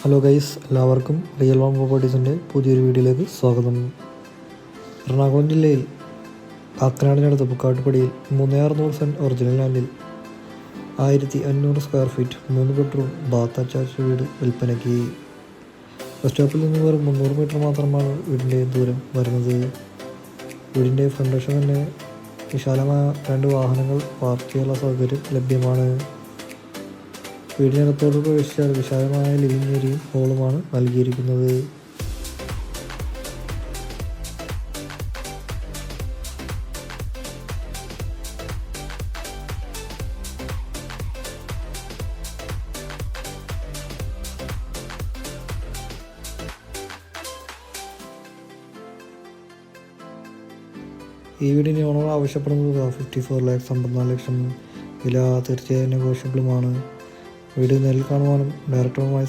Hello guys, എല്ലാവർക്കും real one പ്രോപ്പർട്ടീസിൻ്റെ പുതിയൊരു വീഡിയോയിലേക്ക് സ്വാഗതം. എറണാകുളം ജില്ലയിൽ കാക്കനാടിനടുത്ത് പുക്കാട്ടുപടിയിൽ 360 സെൻറ്റ് ഒറിജിനൽ ലാൻഡിൽ 1500 square feet 3 bedroom bath attached വീട് വിൽപ്പനയ്ക്ക്. ബസ് സ്റ്റോപ്പിൽ നിന്ന് വെറും 300 മീറ്റർ മാത്രമാണ് വീടിൻ്റെ ദൂരം വരുന്നത്. വീടിൻ്റെ ഫ്രണ്ട് വശം തന്നെ വിശാലമായ 2 വാഹനങ്ങൾ പാർക്ക് ചെയ്യാനുള്ള സൗകര്യം ലഭ്യമാണ്. വീടിനകത്തോട് പ്രവേശിച്ചാൽ വിശാലമായ ലിവിംഗ് ഏരിയയും ഹോളുമാണ് നൽകിയിരിക്കുന്നത്. ഈ വീടിന് ഓണർ ആവശ്യപ്പെടുന്നത് 54 lakhs 54 ലക്ഷം. വില തീർച്ചയായും നെഗോഷ്യബിളുമാണ്. വീട് നേരിൽ കാണുവാനും ഡയറക്ടറുമായി